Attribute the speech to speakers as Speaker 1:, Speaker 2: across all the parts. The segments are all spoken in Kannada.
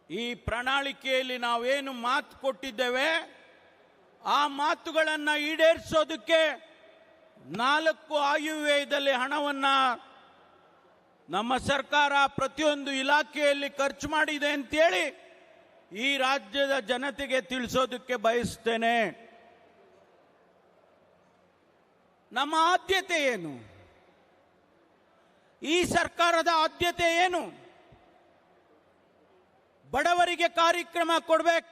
Speaker 1: ಈ ಪ್ರಣಾಳಿಕೆಯಲ್ಲಿ ನಾವೇನು ಮಾತು ಕೊಟ್ಟಿದ್ದೇವೆ ಆ ಮಾತುಗಳನ್ನು ಈಡೇರಿಸೋದಕ್ಕೆ 4 ಆಯವ್ಯಯದಲ್ಲಿ ಹಣವನ್ನು ನಮ್ಮ ಸರ್ಕಾರ ಪ್ರತಿಯೊಂದು ಇಲಾಖೆಯಲ್ಲಿ ಖರ್ಚು ಮಾಡಿದೆ ಅಂತೇಳಿ ಈ ರಾಜ್ಯದ ಜನತೆಗೆ ತಿಳಿಸೋದಕ್ಕೆ ಬಯಸ್ತೇನೆ. ನಮ್ಮ ಆದ್ಯತೆ ಏನು? ಈ ಸರ್ಕಾರದ ಆದ್ಯತೆ ಏನು? ಬಡವರಿಗೆ ಕಾರ್ಯಕ್ರಮ ಕೊಡಬೇಕು,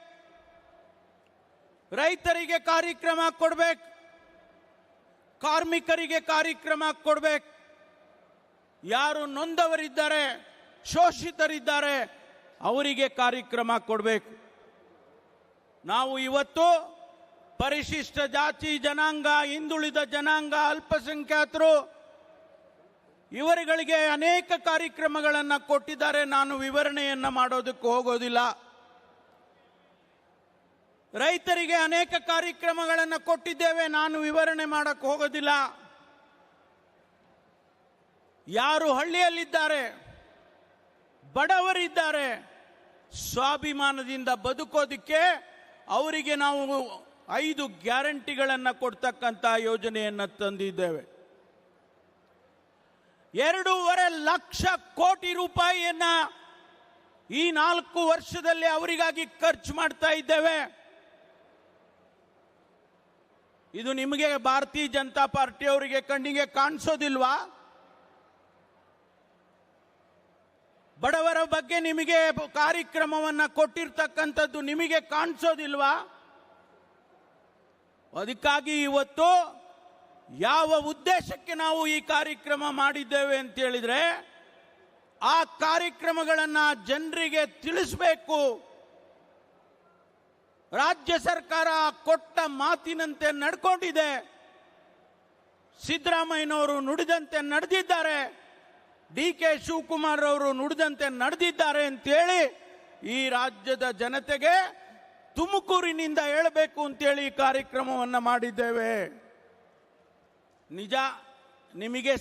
Speaker 1: ರೈತರಿಗೆ ಕಾರ್ಯಕ್ರಮ ಕೊಡಬೇಕು, ಕಾರ್ಮಿಕರಿಗೆ ಕಾರ್ಯಕ್ರಮ ಕೊಡಬೇಕು, ಯಾರು ನೊಂದವರಿದ್ದಾರೆ, ಶೋಷಿತರಿದ್ದಾರೆ ಅವರಿಗೆ ಕಾರ್ಯಕ್ರಮ ಕೊಡಬೇಕು. ನಾವು ಇವತ್ತು ಪರಿಶಿಷ್ಟ ಜಾತಿ ಜನಾಂಗ, ಹಿಂದುಳಿದ ಜನಾಂಗ, ಅಲ್ಪಸಂಖ್ಯಾತರು ಇವರುಗಳಿಗೆ ಅನೇಕ ಕಾರ್ಯಕ್ರಮಗಳನ್ನು ಕೊಟ್ಟಿದ್ದಾರೆ. ನಾನು ವಿವರಣೆಯನ್ನು ಮಾಡೋದಕ್ಕೆ ಹೋಗೋದಿಲ್ಲ. ರೈತರಿಗೆ ಅನೇಕ ಕಾರ್ಯಕ್ರಮಗಳನ್ನು ಕೊಟ್ಟಿದ್ದೇವೆ, ನಾನು ವಿವರಣೆ ಮಾಡಕ್ಕೆ ಹೋಗೋದಿಲ್ಲ. ಯಾರು ಹಳ್ಳಿಯಲ್ಲಿದ್ದಾರೆ, ಬಡವರಿದ್ದಾರೆ, ಸ್ವಾಭಿಮಾನದಿಂದ ಬದುಕೋದಿಕ್ಕೆ ಅವರಿಗೆ ನಾವು 5 ಗ್ಯಾರಂಟಿಗಳನ್ನು ಕೊಡ್ತಕ್ಕಂಥ ಯೋಜನೆಯನ್ನು ತಂದಿದ್ದೇವೆ. 2.5 ಲಕ್ಷ ಕೋಟಿ ರೂಪಾಯಿಯನ್ನ ಈ 4 ವರ್ಷದಲ್ಲಿ ಅವರಿಗಾಗಿ ಖರ್ಚು ಮಾಡ್ತಾ ಇದ್ದೇವೆ. ಇದು ನಿಮಗೆ ಭಾರತೀಯ ಜನತಾ ಪಾರ್ಟಿ ಅವರಿಗೆ ಕಣ್ಣಿಗೆ ಕಾಣಿಸೋದಿಲ್ವಾ? ಬಡವರ ಬಗ್ಗೆ ನಿಮಗೆ ಕಾರ್ಯಕ್ರಮವನ್ನು ಕೊಟ್ಟಿರ್ತಕ್ಕಂಥದ್ದು ನಿಮಗೆ ಕಾಣಿಸೋದಿಲ್ವಾ? ಅದಕ್ಕಾಗಿ ಇವತ್ತು ಯಾವ ಉದ್ದೇಶಕ್ಕೆ ನಾವು ಈ ಕಾರ್ಯಕ್ರಮ ಮಾಡಿದ್ದೇವೆ ಅಂತ ಹೇಳಿದ್ರೆ, ಆ ಕಾರ್ಯಕ್ರಮಗಳನ್ನು ಜನರಿಗೆ ತಿಳಿಸಬೇಕು. ರಾಜ್ಯ ಸರ್ಕಾರ ಕೊಟ್ಟ ಮಾತಿನಂತೆ ನಡ್ಕೊಂಡಿದೆ. ಸಿದ್ದರಾಮಯ್ಯನವರು ನುಡಿದಂತೆ ನಡೆದಿದ್ದಾರೆ, ಡಿ.ಕೆ. ಶಿವಕುಮಾರ್ ಅವರು ನುಡಿದಂತೆ ನಡೆದಿದ್ದಾರೆ ಅಂತೇಳಿ ಈ ರಾಜ್ಯದ ಜನತೆಗೆ ತುಮಕೂರಿನಿಂದ ಹೇಳಬೇಕು ಅಂತೇಳಿ ಈ ಕಾರ್ಯಕ್ರಮವನ್ನು ಮಾಡಿದ್ದೇವೆ. ನಿಜ, ನಿಮಗೆ